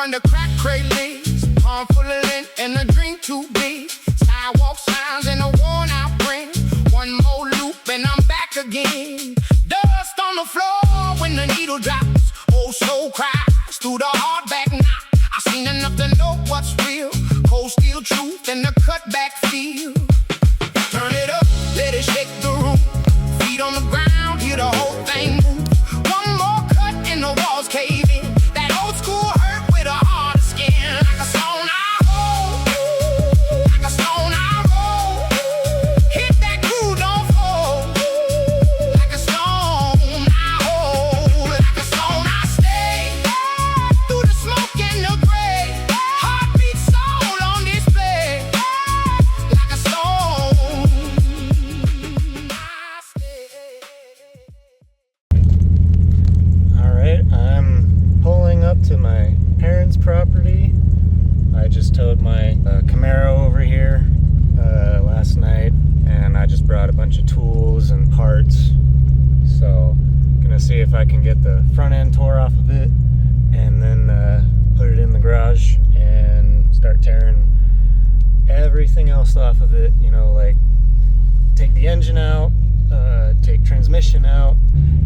under crack crate leaves, palm full of lint and a drink too big. Sidewalk signs and a worn out print. One more loop and I'm back again. Dust on the floor when the needle drops. Old soul cries through the hardback knot. I seen enough to know what's real. Cold steel truth and the cutback feel. Turn it up, let it shake the room. Feet on the ground, hear the whole thing move. One more cut and the walls cave in. That old school hurt with a harder skin. Like a stone I hold, like a stone I roll. Hit that groove, don't fold. Like a stone I hold, like a stone I stay. Through the smoke and the gray, heartbeat soul on display. Like a stone I stay. Alright, I'm pulling up to my parents' property. I just towed my Camaro over here last night, and I just brought a bunch of tools and parts. So, gonna see if I can get the front end tore off of it, and then put it in the garage and start tearing everything else off of it. You know, like take the engine out, take transmission out,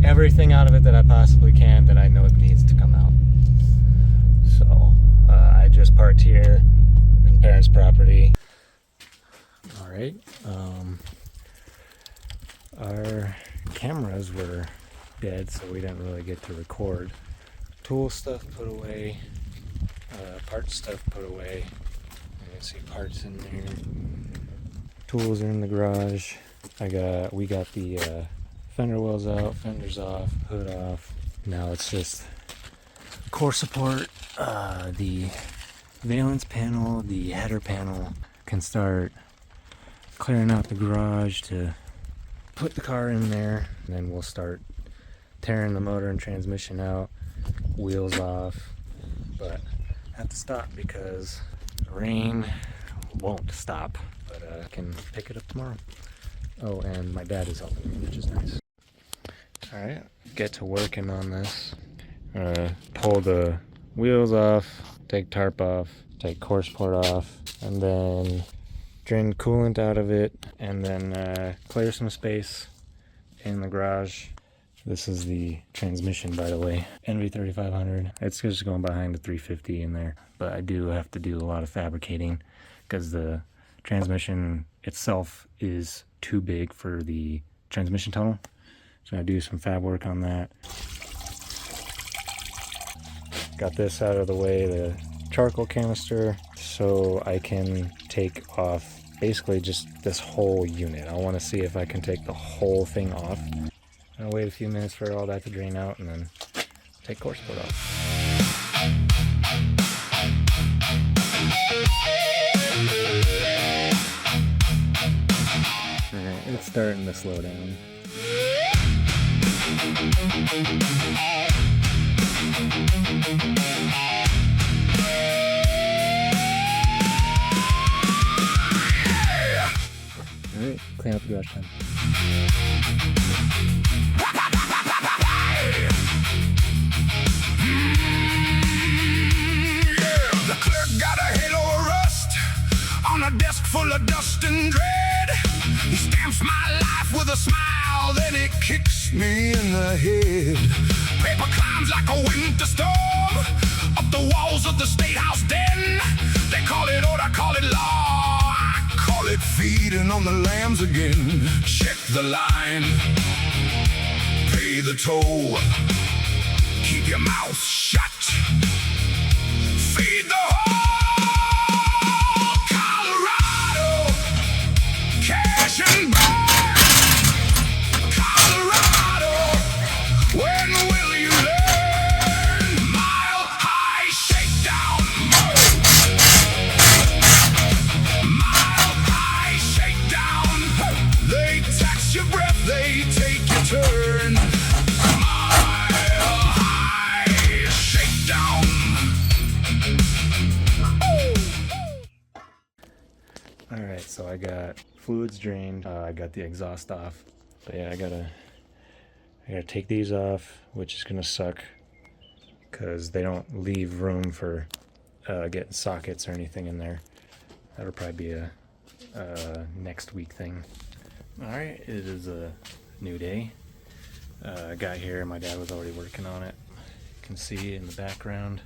everything out of it that I possibly can that I know it needs to come out. So I just parked here in parents' property. All right, our cameras were dead, so we didn't really get to record. Tool stuff put away, parts stuff put away. You can see parts in there. Tools are in the garage. We got the fender wells out, fenders off, hood off. Now it's just core support, the valence panel, the header panel. Can start clearing out the garage to put the car in there, and then we'll start tearing the motor and transmission out, wheels off. But I have to stop because the rain won't stop, but I can pick it up tomorrow. Oh, and my dad is helping me, which is nice. Alright, get to working on this. Pull the wheels off, take tarp off, take core support off, and then drain coolant out of it, and then clear some space in the garage. This is the transmission, by the way, NV3500. It's just going behind the 350 in there, but I do have to do a lot of fabricating because the transmission itself is too big for the transmission tunnel. So I do some fab work on that. Got this out of the way, the charcoal canister, so I can take off basically just this whole unit. I want to see if I can take the whole thing off. I'll wait a few minutes for all that to drain out and then take core support off. Alright, it's starting to slow down. Alright, clean up the garage time. The clerk got a halo of rust on a desk full of dust and dread. He stamps my life with a smile, then it kicks me in the head. Paper climbs like a winter storm up the walls of the State House den. They call it order, call it law, I call it feeding on the lambs again. Check the line, pay the toll, keep your mouth shut. Feed the whole Colorado, cash and burn. Colorado, when will you learn? Mile high shakedown mode. Mile high shakedown. They tax your breath, they take your turn. Mile high shakedown. Alright, so I got fluids drained, I got the exhaust off, but yeah, I gotta take these off, which is gonna suck because they don't leave room for get sockets or anything in there. That'll probably be a next week thing. Alright, it is a new day. I got here, my dad was already working on it. You can see in the background,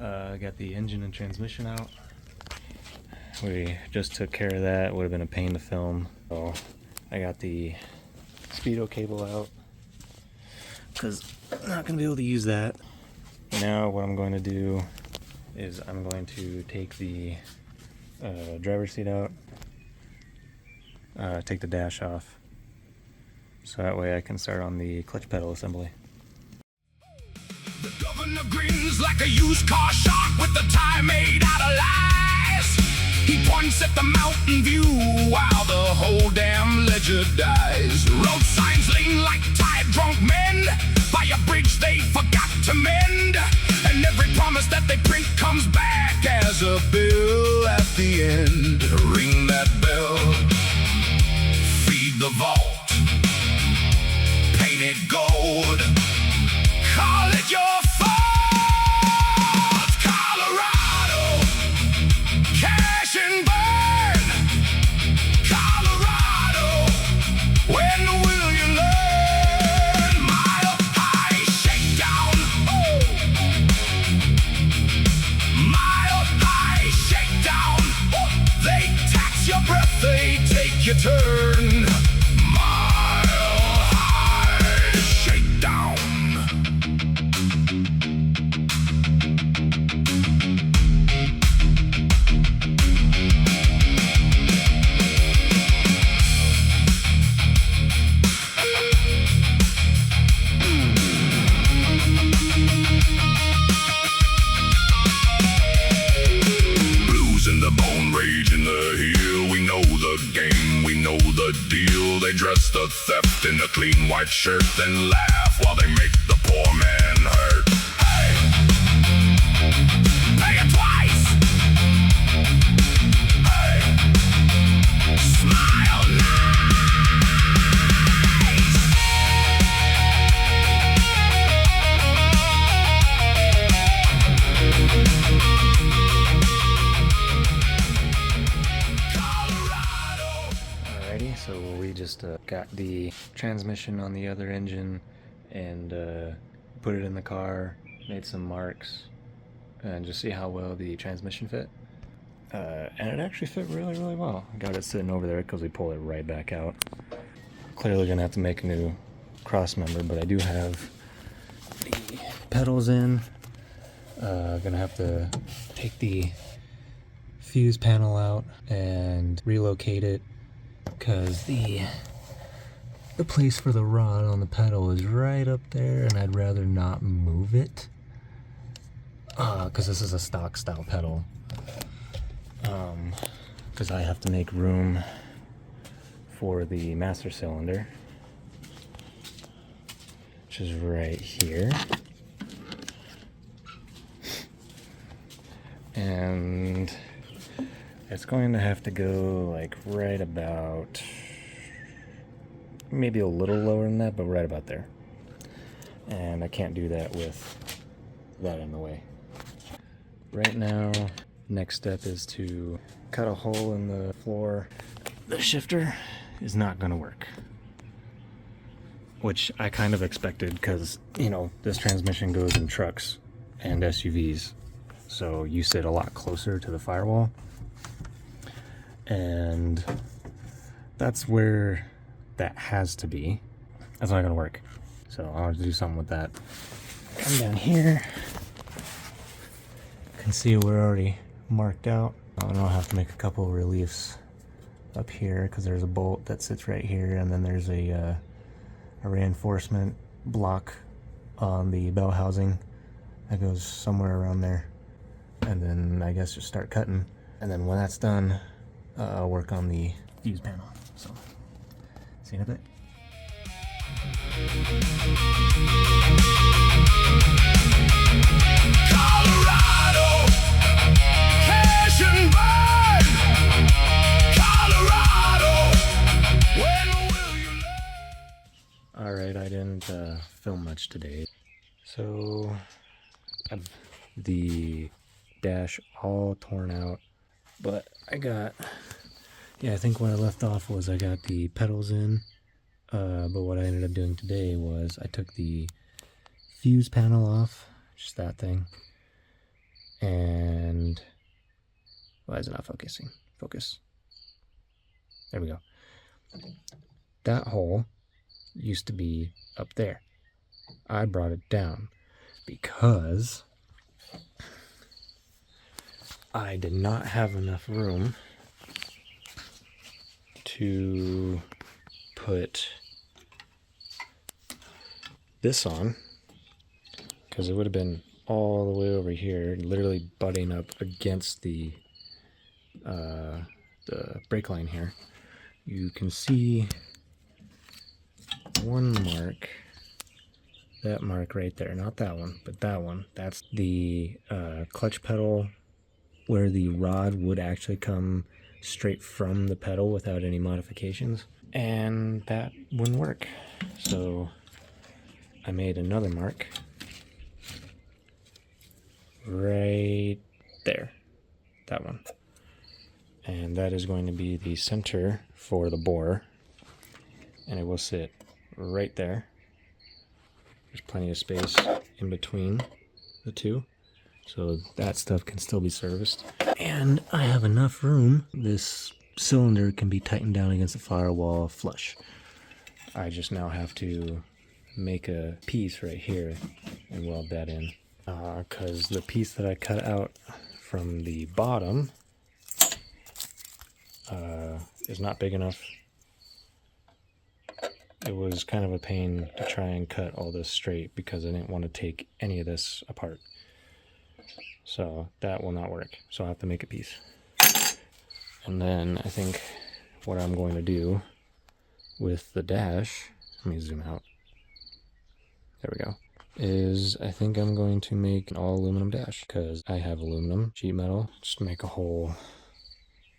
I got the engine and transmission out. We just took care of that. It would have been a pain to film. So I got the speedo cable out because I'm not going to be able to use that. Now what I'm going to do is I'm going to take the driver's seat out, take the dash off, so that way I can start on the clutch pedal assembly. The governor grins like a used car shark with the tire made out of lies. He points at the mountain view while the whole damn ledger dies. Road signs lean like tired drunk men by a bridge they forgot to mend. And every promise that they print comes back as a bill at the end. Ring that bell, feed the vault, paint it gold, call it your fault. Colorado, cash and burn. Colorado, when will you learn? Mile high shakedown. Ooh. Mile high shakedown. Ooh. They tax your breath, they take your turn. Mile high shakedown. Blues in the bone, rage in the heel. We know the game, we know the deal. They dress the theft in a clean white shirt, then laugh while they make the poor man hurt. Hey! Pay it twice! Hey! Smile nice! Alrighty, so we just got the transmission on the other engine and put it in the car, made some marks, and just see how well the transmission fit. And it actually fit really, really well. Got it sitting over there because we pulled it right back out. Clearly gonna have to make a new cross member, but I do have the pedals in. Gonna have to take the fuse panel out and relocate it because the place for the rod on the pedal is right up there, and I'd rather not move it because this is a stock style pedal, because I have to make room for the master cylinder, which is right here. And it's going to have to go like right about, maybe a little lower than that, but right about there. And I can't do that with that in the way. Right now, next step is to cut a hole in the floor. The shifter is not going to work, which I kind of expected because, you know, this transmission goes in trucks and SUVs, so you sit a lot closer to the firewall, and that's where that has to be. That's not gonna work, so I'll have to do something with that. Come down here, you can see we're already marked out. I'll have to make a couple of reliefs up here because there's a bolt that sits right here, and then there's a reinforcement block on the bell housing that goes somewhere around there. And then I guess just start cutting, and then when that's done, I'll work on the fuse panel. So, see you in a bit. Colorado, cash and burn. Colorado, when will you learn? Alright, I didn't film much today. So, the dash all torn out. But I got, yeah, I think what I left off was I got the pedals in. But what I ended up doing today was I took the fuse panel off, just that thing. And why is it not focusing? Focus. There we go. That hole used to be up there. I brought it down because I did not have enough room to put this on, because it would have been all the way over here, literally butting up against the brake line here. You can see one mark, that mark right there, not that one, but that one. That's the clutch pedal where the rod would actually come straight from the pedal without any modifications, and that wouldn't work. So I made another mark right there, that one, and that is going to be the center for the bore, and it will sit right there. There's plenty of space in between the two, so that stuff can still be serviced. And I have enough room. This cylinder can be tightened down against the firewall flush. I just now have to make a piece right here and weld that in, because the piece that I cut out from the bottom is not big enough. It was kind of a pain to try and cut all this straight because I didn't want to take any of this apart. So that will not work. So I'll have to make a piece. And then I think what I'm going to do with the dash, let me zoom out. There we go. Is I think I'm going to make an all aluminum dash, because I have aluminum, sheet metal, just make a whole,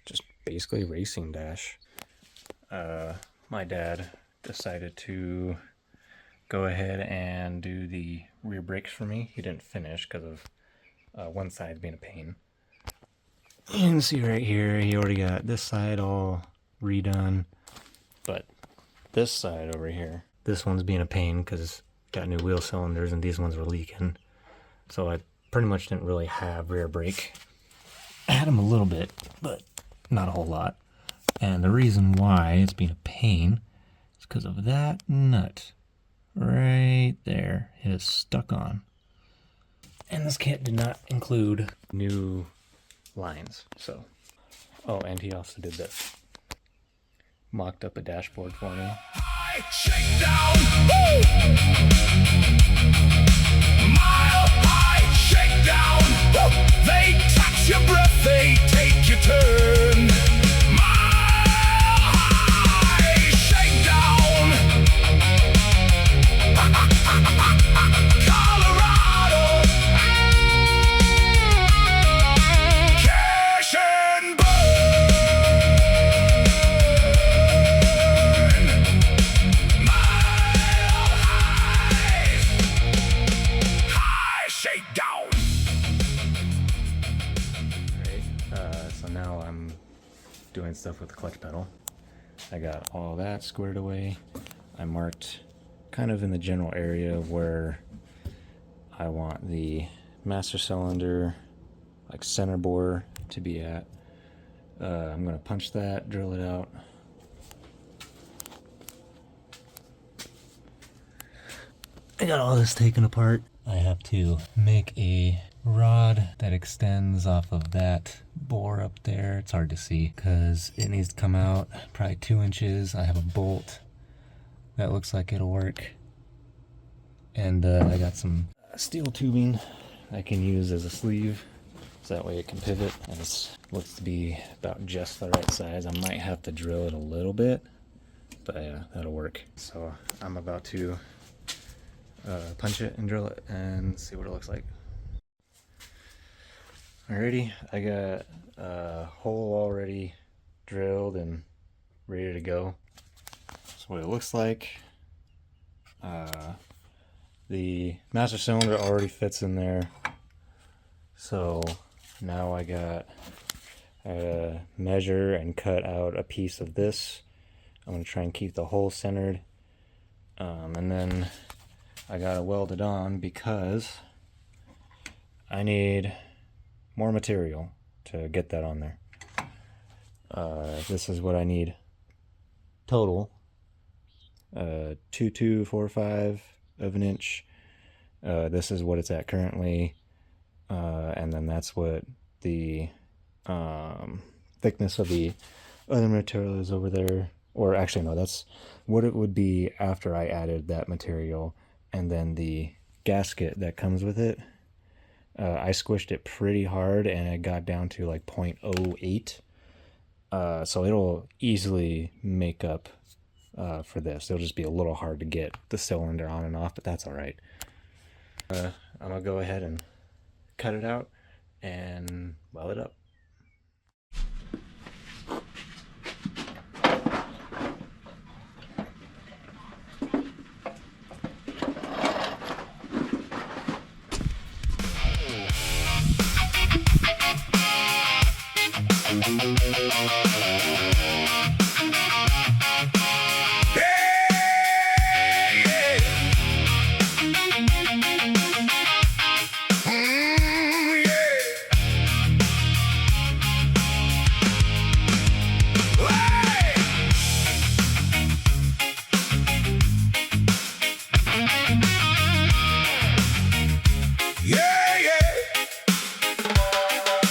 just basically racing dash. My dad decided to go ahead and do the rear brakes for me. He didn't finish because of one side being a pain. You can see right here, he already got this side all redone, but this side over here, this one's being a pain because it's got new wheel cylinders and these ones were leaking. So I pretty much didn't really have rear brake. I had them a little bit, but not a whole lot. And the reason why it's being a pain is because of that nut right there. It is stuck on. And this kit did not include new lines, so. Oh, and he also did this. Mocked up a dashboard for me. Shake down, mile high, shake down. They touch your breath, they take your turn. Mile high, shake down. Colorado, cash and doing stuff with the clutch pedal. I got all that squared away. I marked kind of in the general area where I want the master cylinder, like center bore, to be at. I'm gonna punch that, drill it out. I got all this taken apart. I have to make a rod that extends off of that bore up there. It's hard to see because it needs to come out probably 2 inches. I have a bolt that looks like it'll work, and I got some steel tubing I can use as a sleeve, so that way it can pivot, and it looks to be about just the right size. I might have to drill it a little bit, but yeah, that'll work. So I'm about to punch it and drill it and see what it looks like. Alrighty, I got a hole already drilled and ready to go. That's what it looks like. The master cylinder already fits in there, so now I got measure and cut out a piece of this. I'm going to try and keep the hole centered. And then I got to weld it on because I need more material to get that on there. This is what I need total. 2.245 of an inch. This is what it's at currently. And then that's what the thickness of the other material is over there. Or actually, no, that's what it would be after I added that material. And then the gasket that comes with it, I squished it pretty hard and it got down to like 0.08. So it'll easily make up for this. It'll just be a little hard to get the cylinder on and off, but that's all right. I'm gonna go ahead and cut it out and weld it up.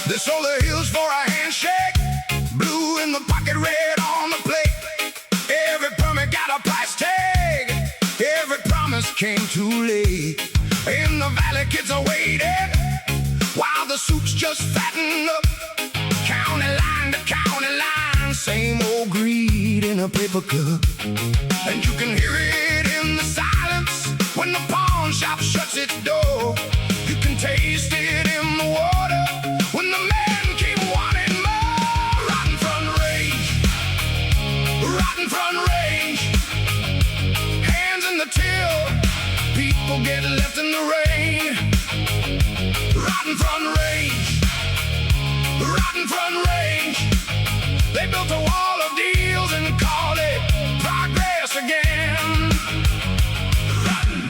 This shoulder heels for a handshake, blue in the pocket, red on the plate. Every permit got a price tag, every promise came too late. In the valley kids are waiting, while the suits just fatten up. County line to county line, same old greed in a paper cup. And you can hear it in the silence when the pawn shop shuts its door. You can taste it in the water when the men keep wanting more. Rotten front range, rotten front range. Hands in the till, people get left in the rain. Rotten front range, rotten front range. They built a wall of deals and called it progress again. Rotten.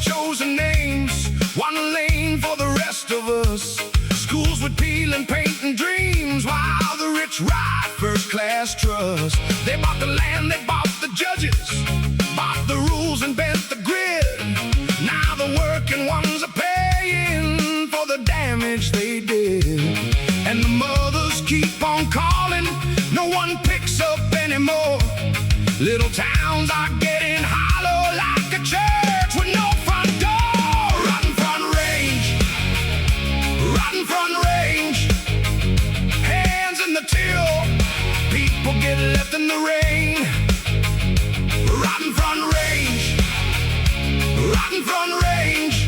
Chosen names, one lane for the rest of us. Schools with peel and paint and dreams, while the rich ride first-class trust. They bought the land, they bought the judges, bought the rules and bent the grid. Now the working ones are paying for the damage they did. And the mothers keep on calling, no one picks up anymore. Little towns are getting hollow like a church with no front door. Rotten front range, rotten front range. Hands in the till, people get left in the rain. Rotten front range, rotten front range.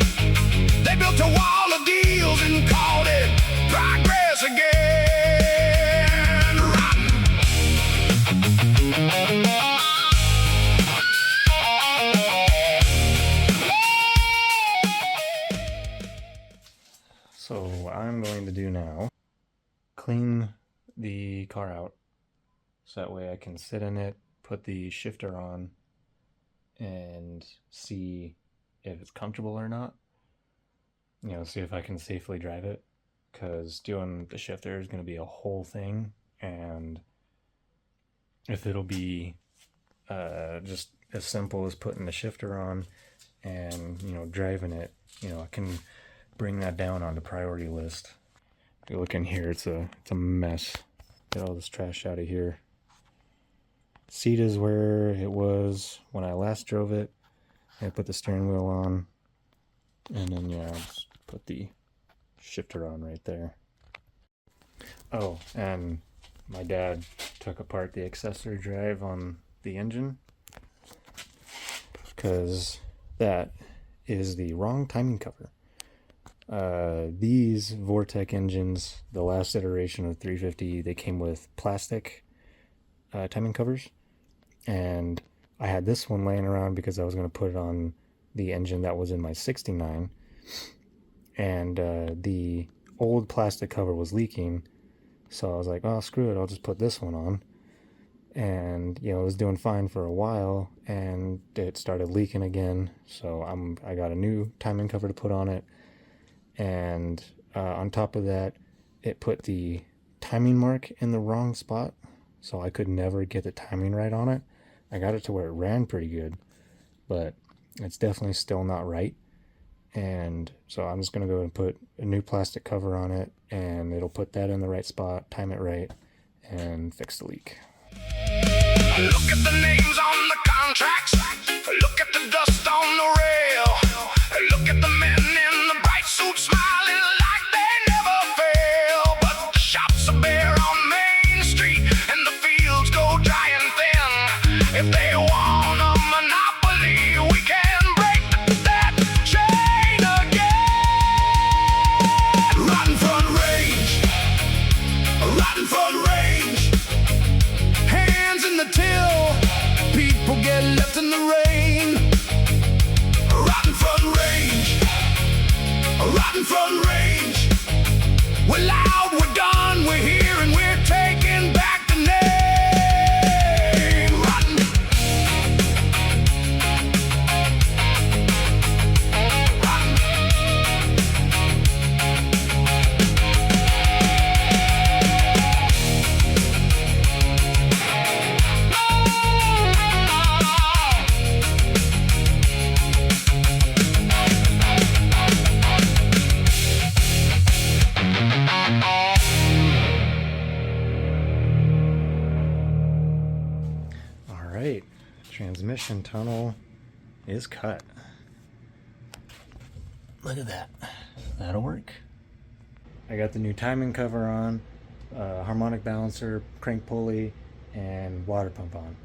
They built a wall of deals and called it progress again. Rotten. So what I'm going to do now, clean the car out so that way I can sit in it, put the shifter on, and see if it's comfortable or not. You know, see if I can safely drive it, because doing the shifter is going to be a whole thing, and if it'll be just as simple as putting the shifter on and, you know, driving it, you know, I can bring that down on the priority list. If you look in here, it's a mess. Get all this trash out of here. Seat is where it was when I last drove it. I put the steering wheel on, and then yeah, I'll just put the shifter on right there. Oh, and my dad took apart the accessory drive on the engine because that is the wrong timing cover. These Vortec engines, the last iteration of 350, they came with plastic timing covers, and I had this one laying around because I was going to put it on the engine that was in my 69, and the old plastic cover was leaking, so I was like, oh, screw it, I'll just put this one on. And it was doing fine for a while, and it started leaking again, so I got a new timing cover to put on it. And on top of that, it put the timing mark in the wrong spot, so I could never get the timing right on it. I got it to where it ran pretty good, but it's definitely still not right. And so I'm just going to go and put a new plastic cover on it, and it'll put that in the right spot, time it right, and fix the leak. Look at the names on the contracts. Look at the dust on the rail. Look at the men in the bright suits smiling like they never fail. But the shops are bare on Main Street, and the fields go dry and thin. If they want a monopoly, we can break that chain again. Rotten front range, rotten front range. Hands in the till, people get left in the rain. Rotten front range, rotten front range. We're loud, we're done, we're here, and we're taking back the name. Rotten. Rotten. Alright, transmission tunnel is cut. Look at that. That'll work. I got the new timing cover on, harmonic balancer, crank pulley, and water pump on.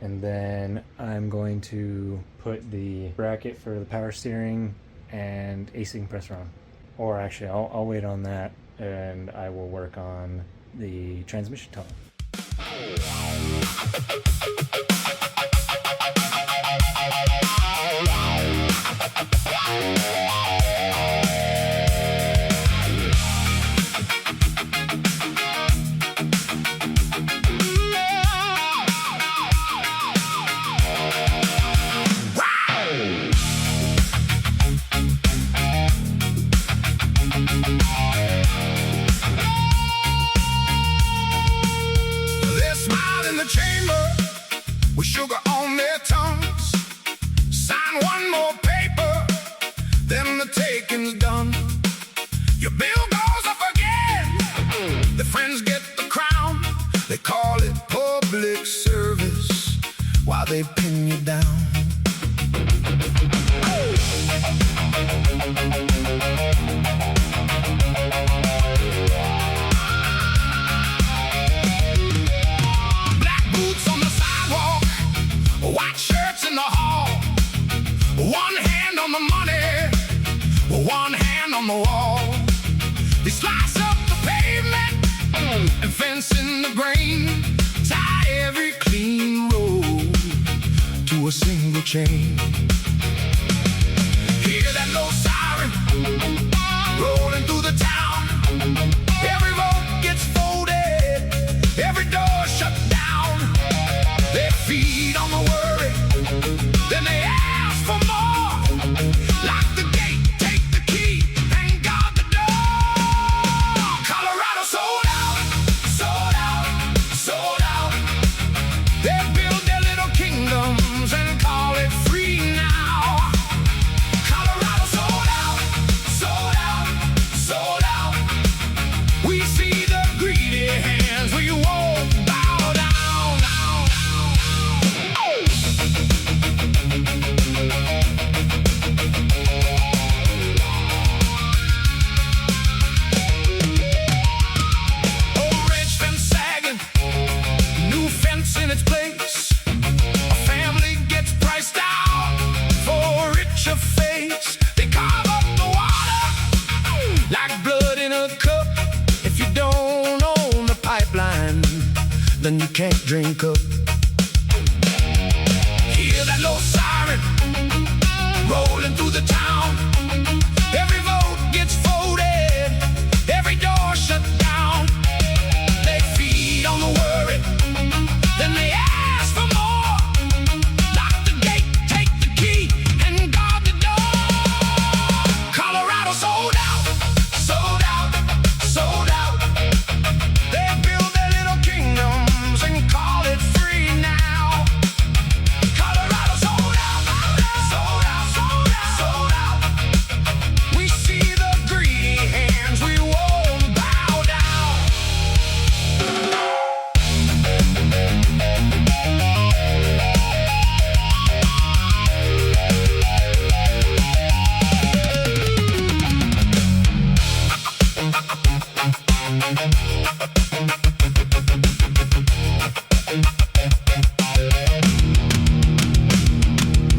And then I'm going to put the bracket for the power steering and AC compressor on. Or actually, I'll wait on that, and I will work on the transmission tunnel. They smile in the chamber with sugar on their tongues. Sign one more paper, then the taking's done. Your bill goes up again. The friends get the crown. They call it public service while they pin you down. Black boots on the sidewalk, white shirts in the hall. One hand on the money, one hand on the wall. They slice up the pavement and fence in the grain. Tie every clean road to a single chain. Hear that low siren rolling through the town. Every vote gets folded, every door shut down. They feed on the worry, then they ask for more. Lock the gate, take the key, and guard the door. Colorado sold out, sold out, sold out. They build their little kingdoms and call it free now. Colorado sold out, sold then you can't drink up. Hear that low siren rolling through the town. Every vote gets voted, every door shut down. They feed on the worry, then they ask for more. Lock the gate, take the key, and guard the door. Colorado sold out, sold out, sold out. They build their little kingdoms and call it free now. Colorado sold out, sold out, sold out, sold out. We see the greedy hands, we won't bow down.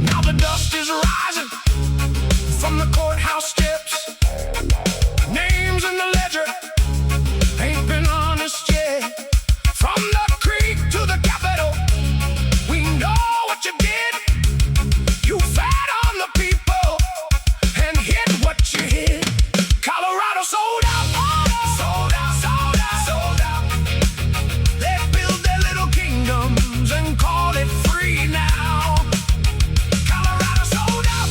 Now the dust is rising from the courthouse steps. Names in the ledger ain't been honest yet. From the creek to the Capitol, we know what you did. You fed on the people and hid what you hid. Colorado sold out, sold out, sold out, sold out. They build their little kingdoms and call it free now. Colorado sold out,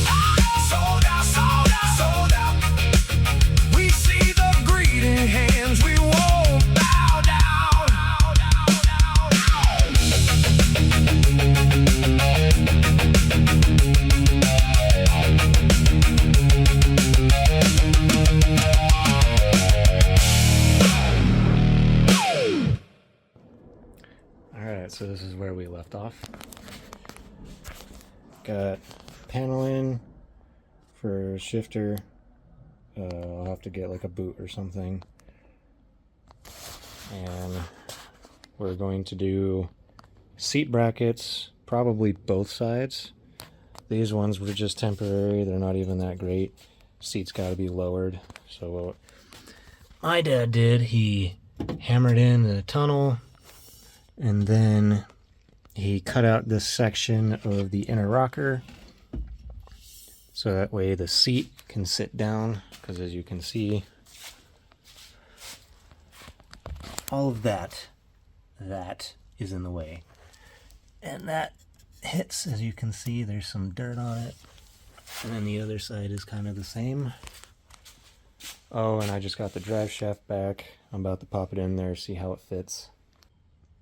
sold out, sold out, sold out. We see the greedy hands, we won't bow down. Alright, so this is where we left off. Got panel in for shifter. I'll have to get like a boot or something. And we're going to do seat brackets, probably both sides. These ones were just temporary, they're not even that great. Seats got to be lowered. So what my dad did, he hammered in a tunnel, and then he cut out this section of the inner rocker so that way the seat can sit down, because as you can see, all of that is in the way. And that hits, as you can see, there's some dirt on it. And then the other side is kind of the same. Oh, and I just got the drive shaft back. I'm about to pop it in there, see how it fits.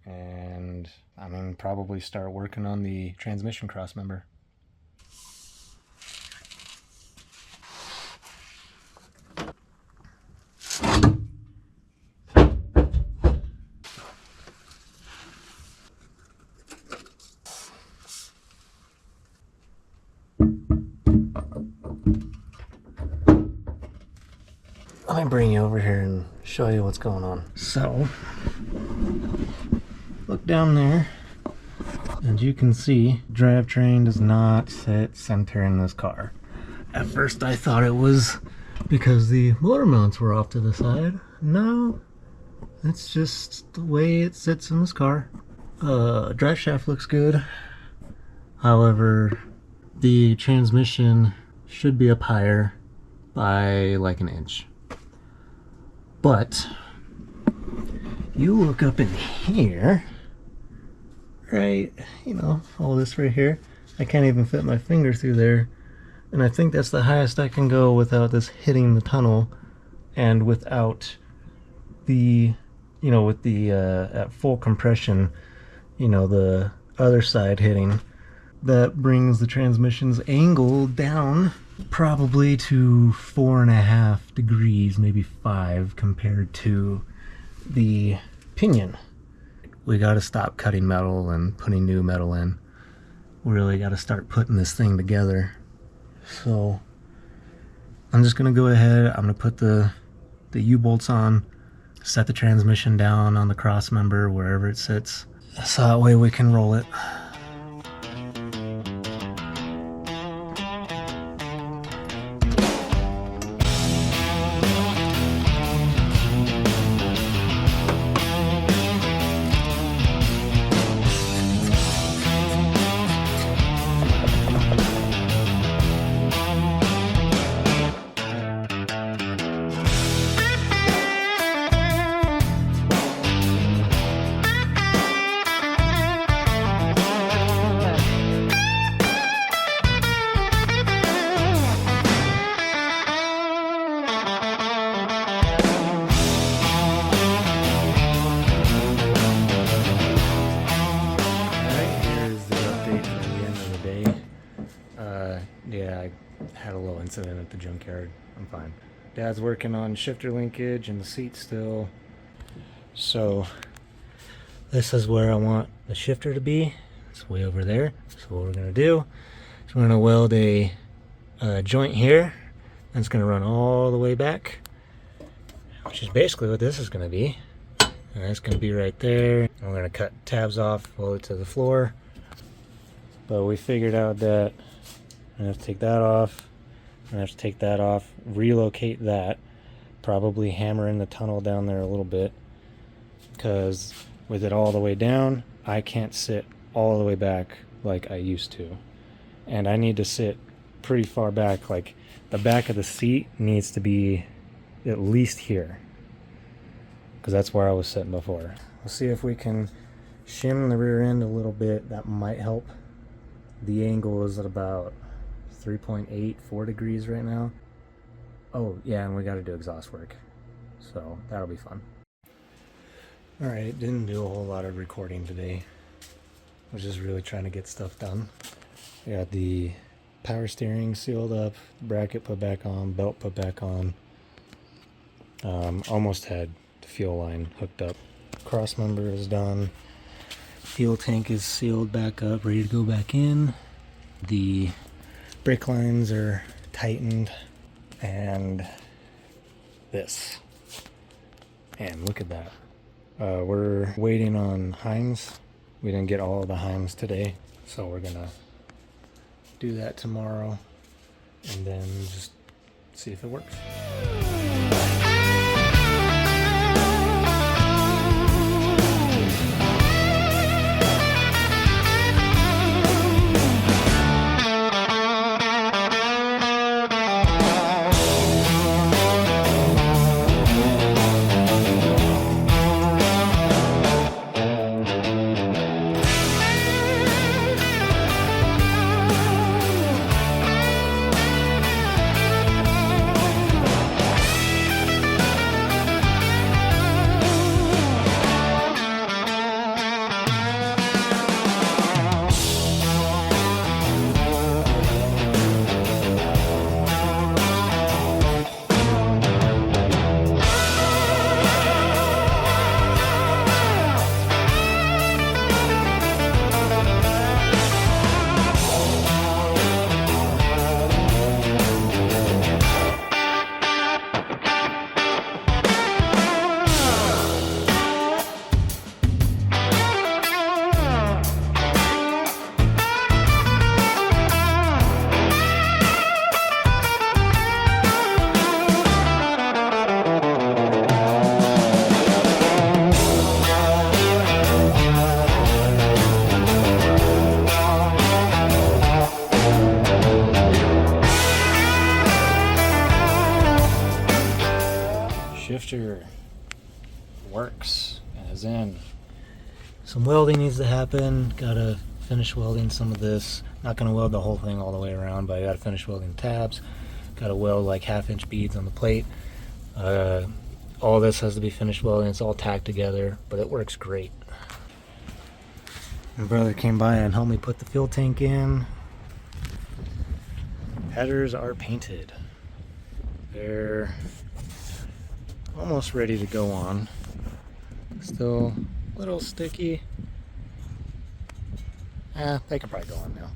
And I'm gonna probably start working on the transmission cross member. Let me bring you over here and show you what's going on. So, look down there, and you can see drivetrain does not sit center in this car. At first I thought it was because the motor mounts were off to the side. No, it's just the way it sits in this car. Drive shaft looks good. However, the transmission should be up higher by like an inch. But you look up in here, right, you know, all this right here, I can't even fit my finger through there, and I think that's the highest I can go without this hitting the tunnel, and without the, you know, with the at full compression, you know, the other side hitting. That brings the transmission's angle down probably to 4.5 degrees, maybe 5, compared to the pinion. We got to stop cutting metal and putting new metal in. We really got to start putting this thing together. So I'm just gonna go ahead, I'm gonna put the U-bolts on, set the transmission down on the cross member wherever it sits, so that way we can roll it. accident at the junkyard. I'm fine. Dad's working on shifter linkage and the seat still. So this is where I want the shifter to be. It's way over there. So what we're gonna do is we're gonna weld a joint here. And it's gonna run all the way back, which is basically what this is gonna be. And that's gonna be right there. And we're gonna cut tabs off, weld it to the floor. But we figured out that I'm gonna have to take that off. I'm gonna have to take that off, relocate that, probably hammer in the tunnel down there a little bit, because with it all the way down, I can't sit all the way back like I used to. And I need to sit pretty far back, like the back of the seat needs to be at least here, because that's where I was sitting before. We'll see if we can shim the rear end a little bit. That might help. The angle is at about 3.84 degrees right now. Oh yeah, and we got to do exhaust work, so that'll be fun. All right, didn't do a whole lot of recording today. I was just really trying to get stuff done. I got the power steering sealed up, bracket put back on, belt put back on. Almost had the fuel line hooked up. Cross member is done. Fuel tank is sealed back up, ready to go back in. The brake lines are tightened, and this. And look at that. We're waiting on Heims. We didn't get all of the Heims today, so we're gonna do that tomorrow and then just see if it works. Shifter works, as in some welding needs to happen. Gotta finish welding some of this. Not gonna weld the whole thing all the way around, but I gotta finish welding tabs. Gotta weld like 1/2-inch beads on the plate. All this has to be finished welding. It's all tacked together, but it works great. My brother came by and helped me put the fuel tank in. Headers are painted. They're almost ready to go on. Still a little sticky. They could probably go on now.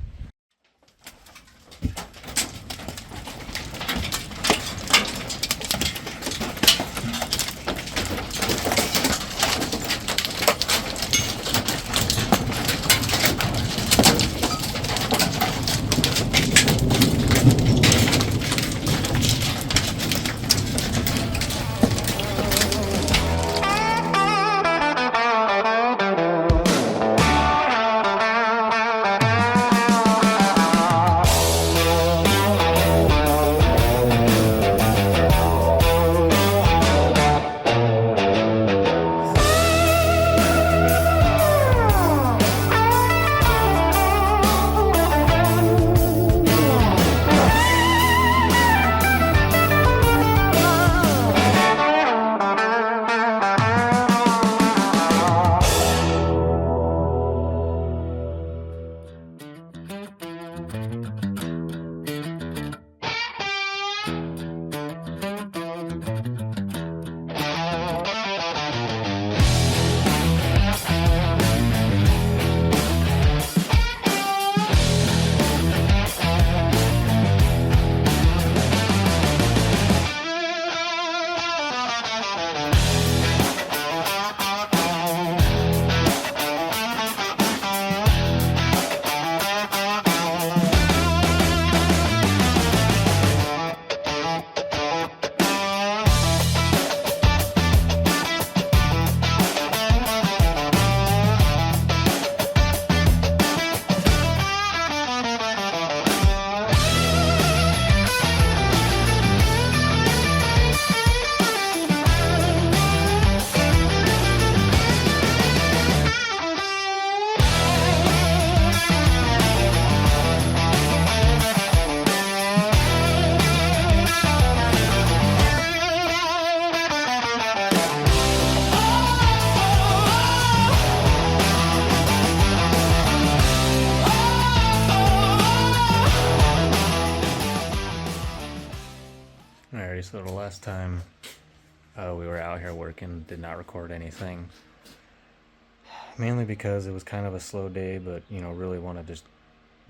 So the last time we were out here working, did not record anything. Mainly because it was kind of a slow day, but really want to just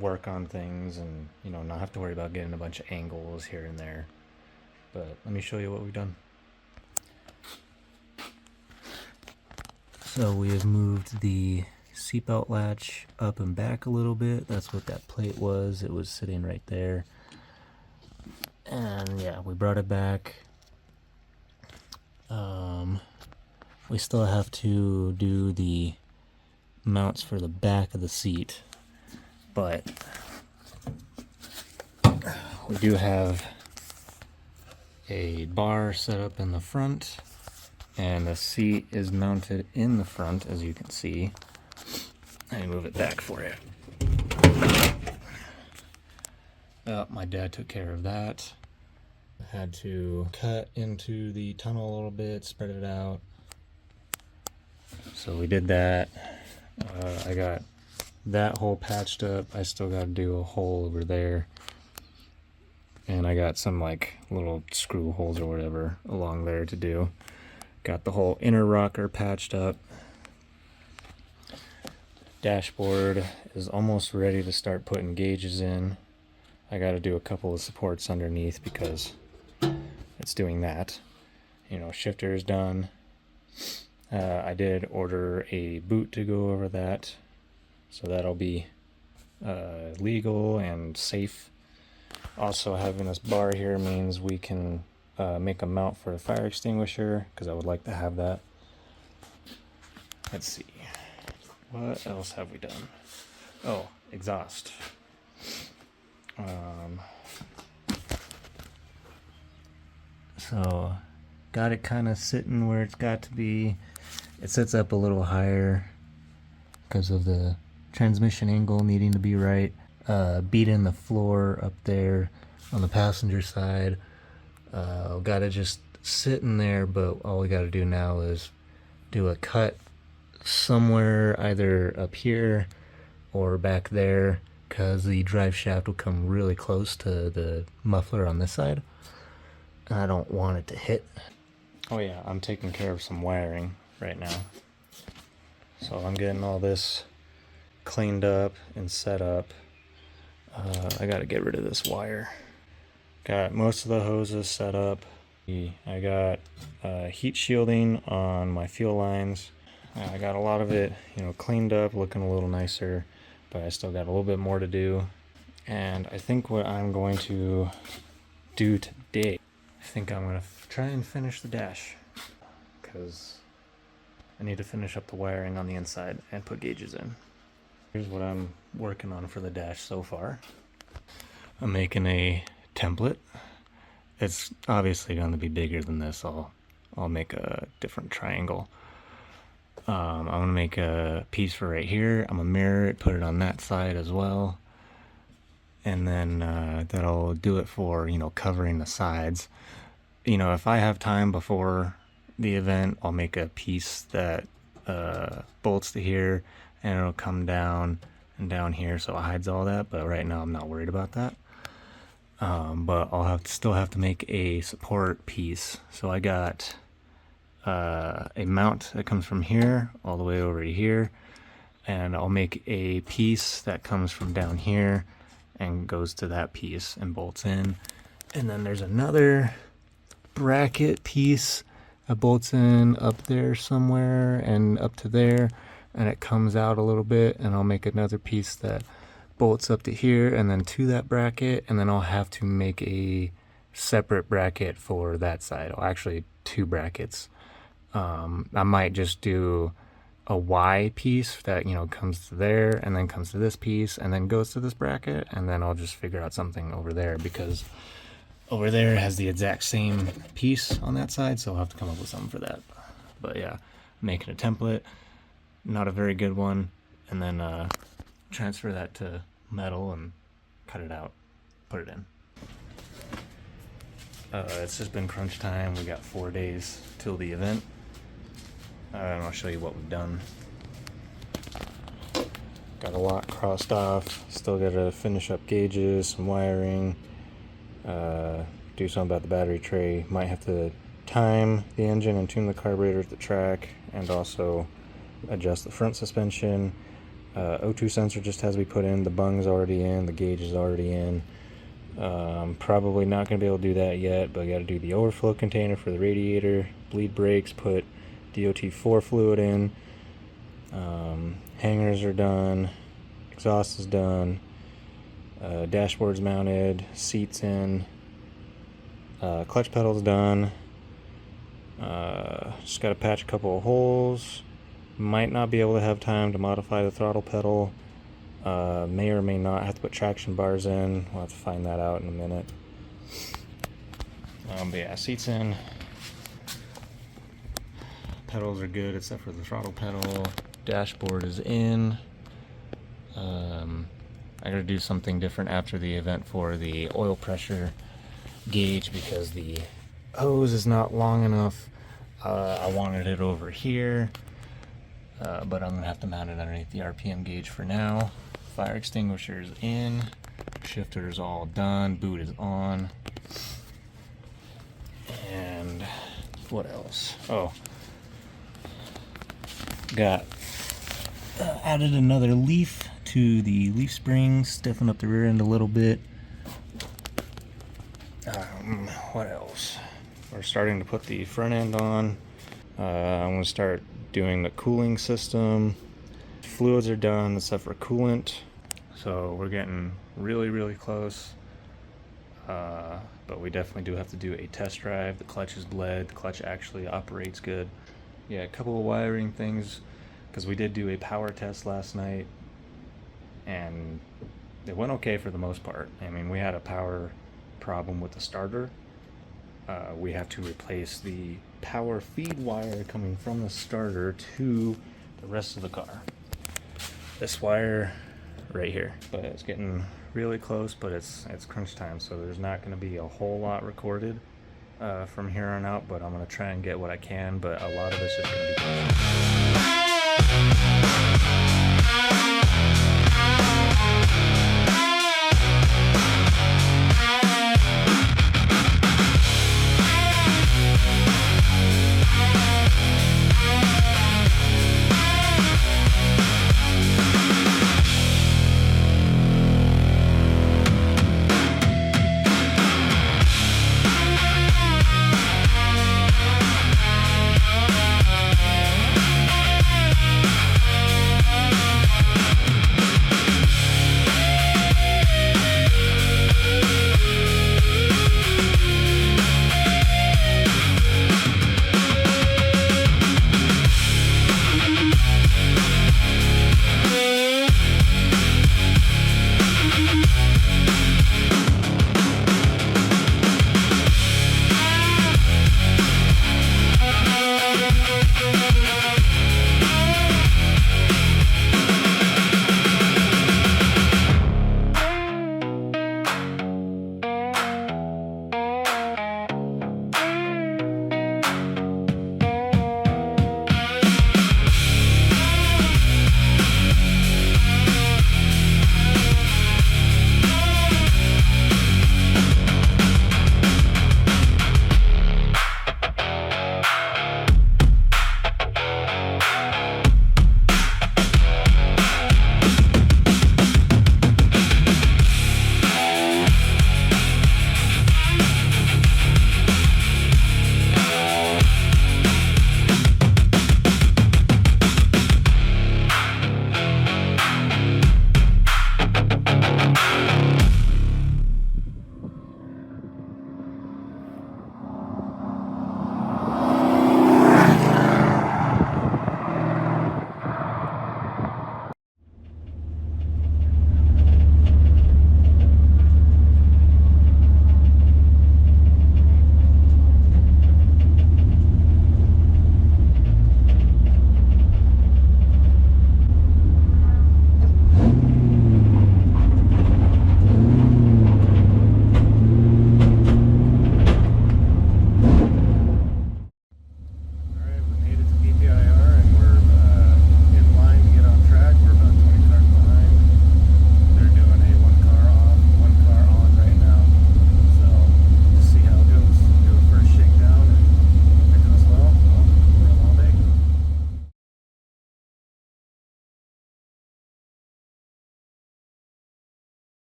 work on things and not have to worry about getting a bunch of angles here and there. But let me show you what we've done. So we have moved the seatbelt latch up and back a little bit. That's what that plate was. It was sitting right there. And yeah, we brought it back. We still have to do the mounts for the back of the seat, but we do have a bar set up in the front, and the seat is mounted in the front, as you can see. Let me move it back for you. My dad took care of that. I had to cut into the tunnel a little bit, spread it out. So we did that. I got that hole patched up. I still got to do a hole over there. And I got some like little screw holes or whatever along there to do. Got the whole inner rocker patched up. Dashboard is almost ready to start putting gauges in. I got to do a couple of supports underneath because it's doing that. Shifter is done. I did order a boot to go over that, so that'll be legal and safe. Also, having this bar here means we can make a mount for a fire extinguisher, because I would like to have that. Let's see. What else have we done? Oh, exhaust. So, got it kind of sitting where it's got to be. It sits up a little higher because of the transmission angle needing to be right. Beat in the floor up there on the passenger side. Got it just sitting there, but all we got to do now is do a cut somewhere either up here or back there, because the drive shaft will come really close to the muffler on this side. And I don't want it to hit. Oh yeah, I'm taking care of some wiring right now. So I'm getting all this cleaned up and set up. I gotta get rid of this wire. Got most of the hoses set up. I got heat shielding on my fuel lines. I got a lot of it, cleaned up, looking a little nicer, but I still got a little bit more to do. And I think what I'm going to do today, I think I'm going to try and finish the dash, because I need to finish up the wiring on the inside and put gauges in. Here's what I'm working on for the dash so far. I'm making a template. It's obviously going to be bigger than this. I'll make a different triangle. I'm going to make a piece for right here. I'm going to mirror it, put it on that side as well. And then that'll do it for, covering the sides. If I have time before the event, I'll make a piece that bolts to here, and it'll come down and down here, so it hides all that. But right now I'm not worried about that. But I'll still have to make a support piece. So I got a mount that comes from here all the way over to here, and I'll make a piece that comes from down here and goes to that piece and bolts in. And then there's another bracket piece that bolts in up there somewhere and up to there, and it comes out a little bit, and I'll make another piece that bolts up to here and then to that bracket, and then I'll have to make a separate bracket for that side. Or actually 2 brackets. I might just do a Y piece that comes to there and then comes to this piece and then goes to this bracket, and then I'll just figure out something over there, because over there has the exact same piece on that side, so I'll have to come up with something for that. But yeah, making a template, not a very good one, and then transfer that to metal and cut it out, put it in. It's just been crunch time. We got 4 days till the event, and I'll show you what we've done. Got a lot crossed off. Still got to finish up gauges, some wiring, do something about the battery tray. Might have to time the engine and tune the carburetor at the track, and also adjust the front suspension. O2 sensor just has to be put in. The bung's already in. The gauge is already in. Probably not going to be able to do that yet, but I got to do the overflow container for the radiator, bleed brakes, put DOT4 fluid in. Hangers are done. Exhaust is done. Dashboard's mounted. Seats in. Clutch pedal's done. Just got to patch a couple of holes. Might not be able to have time to modify the throttle pedal. May or may not have to put traction bars in. We'll have to find that out in a minute. But yeah, seats in. Pedals are good except for the throttle pedal. Dashboard is in. I gotta do something different after the event for the oil pressure gauge because the hose is not long enough. I wanted it over here, but I'm gonna have to mount it underneath the RPM gauge for now. Fire extinguisher is in. Shifter is all done. Boot is on. And what else? Oh, got added another leaf to the leaf springs, stiffen up the rear end a little bit. What else? We're starting to put the front end on. I'm going to start doing the cooling system. Fluids are done except for coolant, so we're getting really close. But we definitely do have to do a test drive. The clutch is bled. The clutch actually operates good. Yeah, a couple of wiring things, because we did do a power test last night and it went okay for the most part. I mean, we had a power problem with the starter. We have to replace the power feed wire coming from the starter to the rest of the car. This wire right here, but it's getting really close, but it's crunch time, so there's not going to be a whole lot recorded from here on out, but I'm going to try and get what I can, but a lot of it's just going to be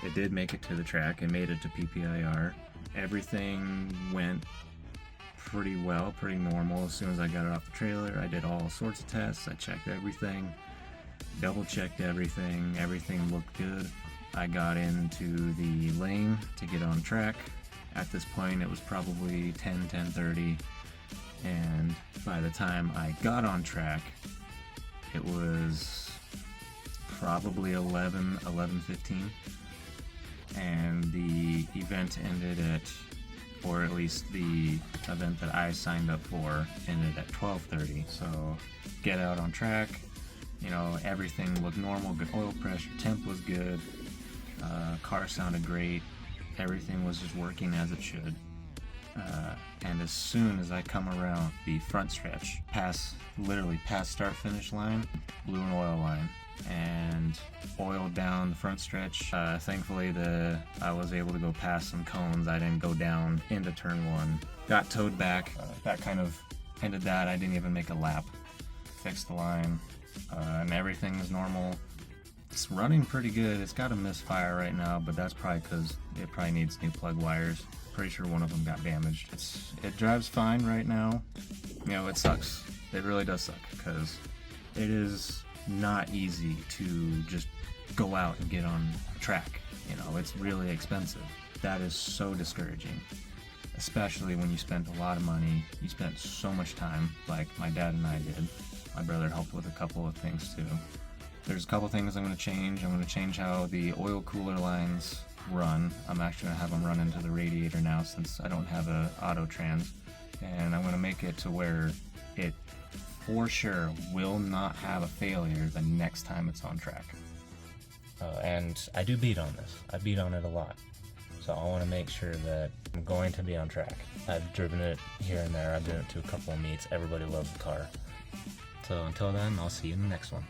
So it did make it to the track. It made it to PPIR. Everything went pretty well, pretty normal. As soon as I got it off the trailer, I did all sorts of tests. I checked everything, double checked everything. Everything looked good. I got into the lane to get on track. At this point, it was probably 10:30, and by the time I got on track, it was probably 11:15, and the event ended at, or at least the event that I signed up for ended at 12:30. So get out on track, you know, everything looked normal, good oil pressure, temp was good, car sounded great, everything was just working as it should. And as soon as I come around the front stretch, literally past start finish line, blew an oil line and oiled down the front stretch. Thankfully I was able to go past some cones. I didn't go down into turn one. Got towed back. That kind of ended that. I didn't even make a lap. Fixed the line, and everything is normal. It's running pretty good. It's got a misfire right now, but that's probably because it probably needs new plug wires. Pretty sure one of them got damaged. It drives fine right now. You know, it sucks. It really does suck, because it is not easy to just go out and get on a track. You know, it's really expensive. That is so discouraging, especially when you spent a lot of money. You spent so much time, like my dad and I did. My brother helped with a couple of things too. There's a couple things I'm going to change. I'm going to change how the oil cooler lines run. I'm actually going to have them run into the radiator now, since I don't have a auto trans, and I'm going to make it to where it for sure will not have a failure the next time it's on track. And I do beat on this. I beat on it a lot. So I want to make sure that I'm going to be on track. I've driven it here and there. I've driven it to a couple of meets. Everybody loves the car. So until then, I'll see you in the next one.